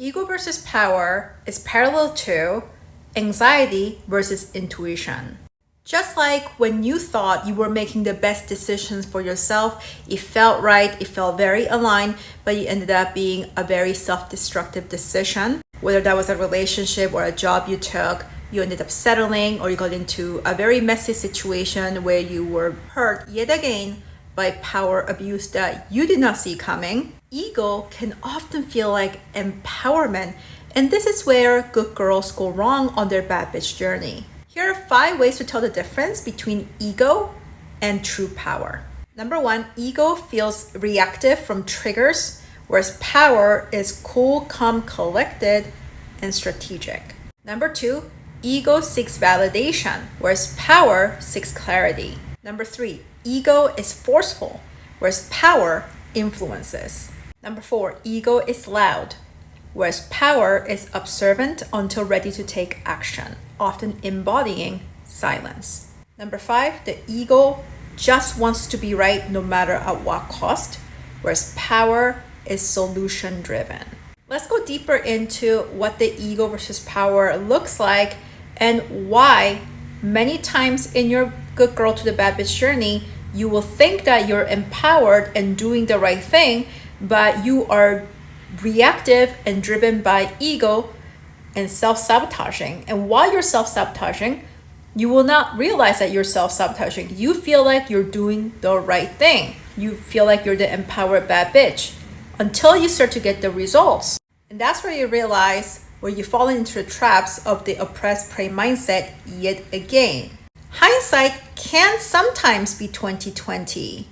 Ego versus power is parallel to anxiety versus intuition. Just like when you thought you were making the best decisions for yourself, it felt right, it felt very aligned, but you ended up being a very self-destructive decision. Whether that was a relationship or a job you took, you ended up settling, or you got into a very messy situation where you were hurt yet again by power abuse that you did not see coming. Ego can often feel like empowerment, and this is where good girls go wrong on their bad bitch journey. Here are 5 ways to tell the difference between ego and true power. Number 1, ego feels reactive from triggers, whereas power is cool, calm, collected, and strategic. Number 2, ego seeks validation, whereas power seeks clarity. Number 3, ego is forceful, whereas power influences. Number 4, ego is loud, whereas power is observant until ready to take action, often embodying silence. Number 5, the ego just wants to be right no matter at what cost, whereas power is solution driven. Let's go deeper into what the ego versus power looks like and why many times in your good girl to the bad bitch journey, you will think that you're empowered and doing the right thing, but you are reactive and driven by ego and self-sabotaging. And while you're self-sabotaging, you will not realize that you're self-sabotaging. You feel like you're doing the right thing. You feel like you're the empowered bad bitch until you start to get the results. And that's where you realize where you fall into the traps of the oppressed prey mindset yet again. Hindsight can sometimes be 20/20,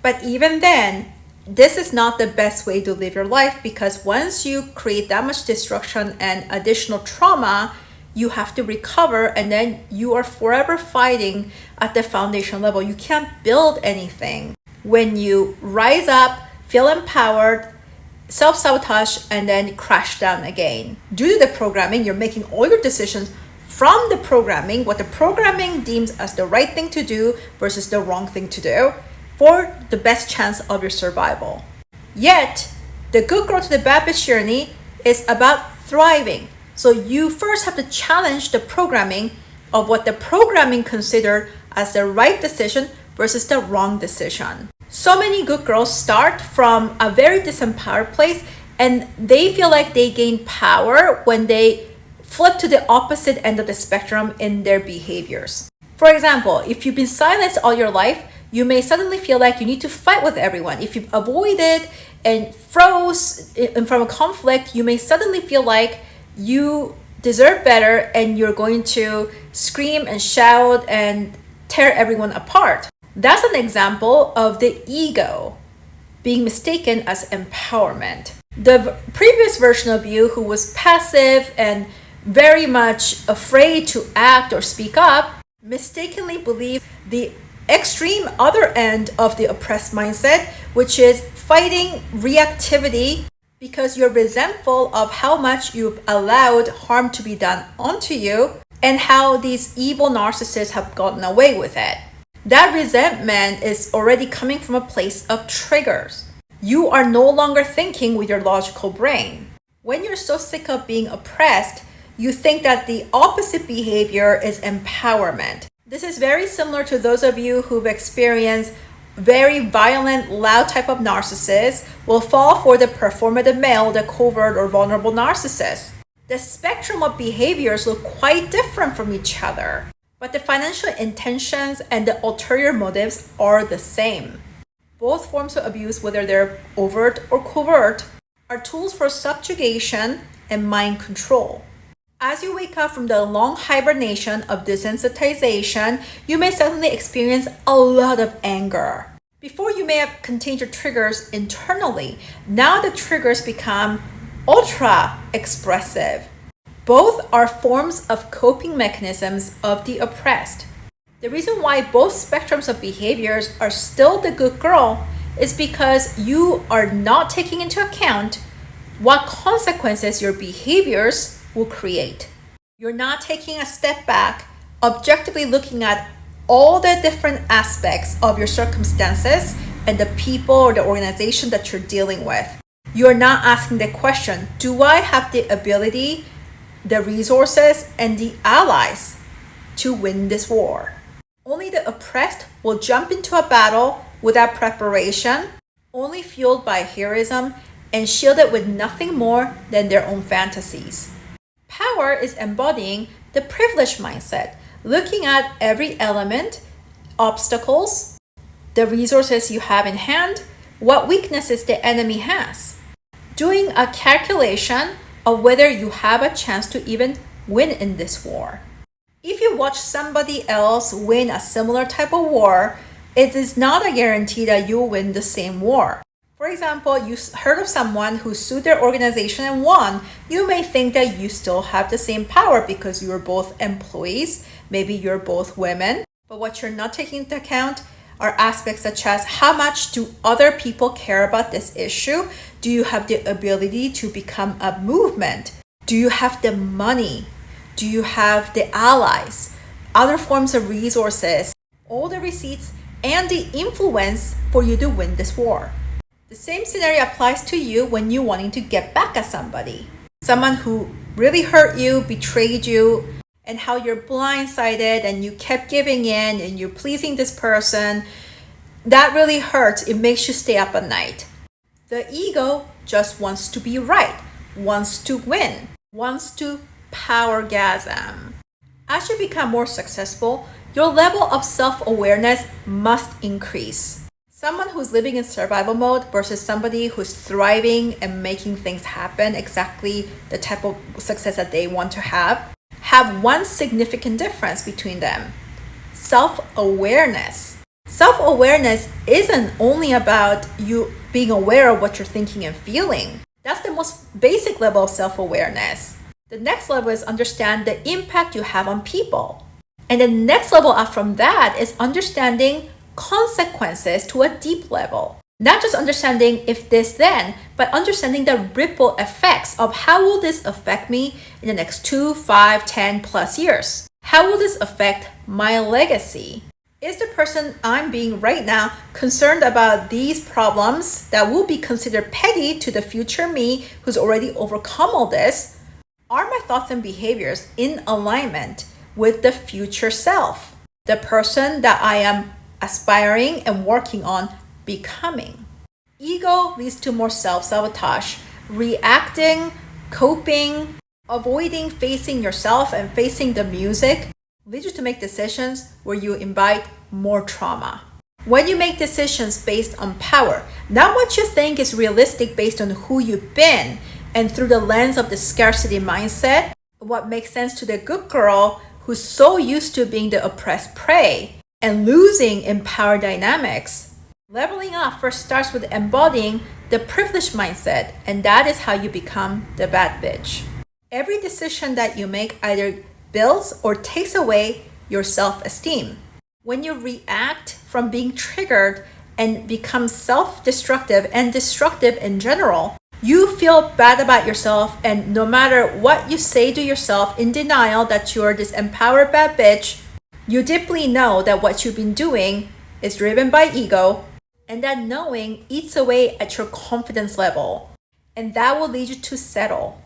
but even then, this is not the best way to live your life, because once you create that much destruction and additional trauma, you have to recover, and then you are forever fighting at the foundation level. You can't build anything when you rise up, feel empowered, self-sabotage, and then crash down again. Due to the programming, you're making all your decisions from the programming, what the programming deems as the right thing to do versus the wrong thing to do, for the best chance of your survival. Yet, the good girl to the bad bitch journey is about thriving. So you first have to challenge the programming of what the programming considered as the right decision versus the wrong decision. So many good girls start from a very disempowered place, and they feel like they gain power when they flip to the opposite end of the spectrum in their behaviors. For example, if you've been silenced all your life, you may suddenly feel like you need to fight with everyone. If you've avoided and froze from a conflict, you may suddenly feel like you deserve better and you're going to scream and shout and tear everyone apart. That's an example of the ego being mistaken as empowerment. The previous version of you, who was passive and very much afraid to act or speak up, mistakenly believed the extreme other end of the oppressed mindset, which is fighting reactivity because you're resentful of how much you've allowed harm to be done onto you and how these evil narcissists have gotten away with it. That resentment is already coming from a place of triggers. You are no longer thinking with your logical brain. When you're so sick of being oppressed, you think that the opposite behavior is empowerment. This is very similar to those of you who've experienced very violent, loud type of narcissists will fall for the performative male, the covert or vulnerable narcissist. The spectrum of behaviors look quite different from each other, but the financial intentions and the ulterior motives are the same. Both forms of abuse, whether they're overt or covert, are tools for subjugation and mind control. As you wake up from the long hibernation of desensitization, you may suddenly experience a lot of anger. Before, you may have contained your triggers internally. Now the triggers become ultra expressive. Both are forms of coping mechanisms of the oppressed. The reason why both spectrums of behaviors are still the good girl is because you are not taking into account what consequences your behaviors will create. You're not taking a step back, objectively looking at all the different aspects of your circumstances and the people or the organization that you're dealing with. You're not asking the question, do I have the ability, the resources, and the allies to win this war? Only the oppressed will jump into a battle without preparation, only fueled by heroism and shielded with nothing more than their own fantasies. Power is embodying the privileged mindset, looking at every element, obstacles, the resources you have in hand, what weaknesses the enemy has. Doing a calculation of whether you have a chance to even win in this war. If you watch somebody else win a similar type of war, it is not a guarantee that you'll win the same war. For example, you heard of someone who sued their organization and won. You may think that you still have the same power because you're both employees, maybe you're both women. But what you're not taking into account are aspects such as how much do other people care about this issue? Do you have the ability to become a movement? Do you have the money? Do you have the allies, other forms of resources, all the receipts, and the influence for you to win this war? The same scenario applies to you when you're wanting to get back at somebody. Someone who really hurt you, betrayed you, and how you're blindsided and you kept giving in and you're pleasing this person. That really hurts. It makes you stay up at night. The ego just wants to be right, wants to win, wants to powergasm. As you become more successful, your level of self-awareness must increase. Someone who's living in survival mode versus somebody who's thriving and making things happen, exactly the type of success that they want to have one significant difference between them. Self-awareness. Self-awareness isn't only about you being aware of what you're thinking and feeling. That's the most basic level of self-awareness. The next level is understand the impact you have on people. And the next level up from that is understanding consequences to a deep level. Not just understanding if this then, but understanding the ripple effects of how will this affect me in the next 2, 5, 10 plus years? How will this affect my legacy? Is the person I'm being right now concerned about these problems that will be considered petty to the future me who's already overcome all this? Are my thoughts and behaviors in alignment with the future self, the person that I am aspiring and working on becoming? Ego leads to more self-sabotage, reacting, coping, avoiding facing yourself and facing the music leads you to make decisions where you invite more trauma. When you make decisions based on power, not what you think is realistic based on who you've been, and through the lens of the scarcity mindset, what makes sense to the good girl who's so used to being the oppressed prey and losing in power dynamics. Leveling up first starts with embodying the privileged mindset, and that is how you become the bad bitch. Every decision that you make either builds or takes away your self-esteem. When you react from being triggered and become self-destructive and destructive in general, you feel bad about yourself, and no matter what you say to yourself in denial that you're this empowered bad bitch, you deeply know that what you've been doing is driven by ego, and that knowing eats away at your confidence level, and that will lead you to settle.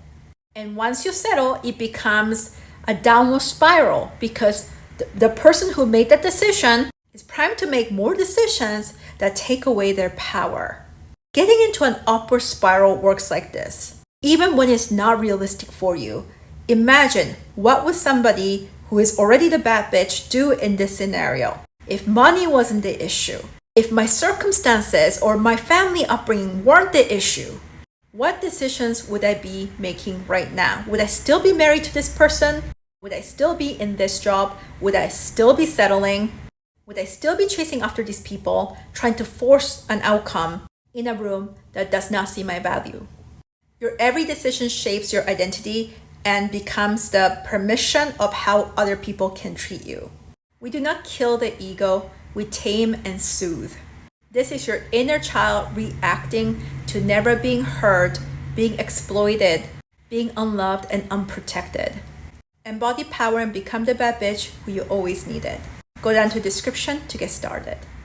And once you settle, it becomes a downward spiral because the person who made that decision is primed to make more decisions that take away their power. Getting into an upward spiral works like this. Even when it's not realistic for you, imagine what would somebody who is already the bad bitch do in this scenario? If money wasn't the issue, if my circumstances or my family upbringing weren't the issue, what decisions would I be making right now? Would I still be married to this person? Would I still be in this job? Would I still be settling? Would I still be chasing after these people, trying to force an outcome in a room that does not see my value? Your every decision shapes your identity and becomes the permission of how other people can treat you. We do not kill the ego, we tame and soothe. This is your inner child reacting to never being heard, being exploited, being unloved and unprotected. Embody power and become the bad bitch who you always needed. Go down to the description to get started.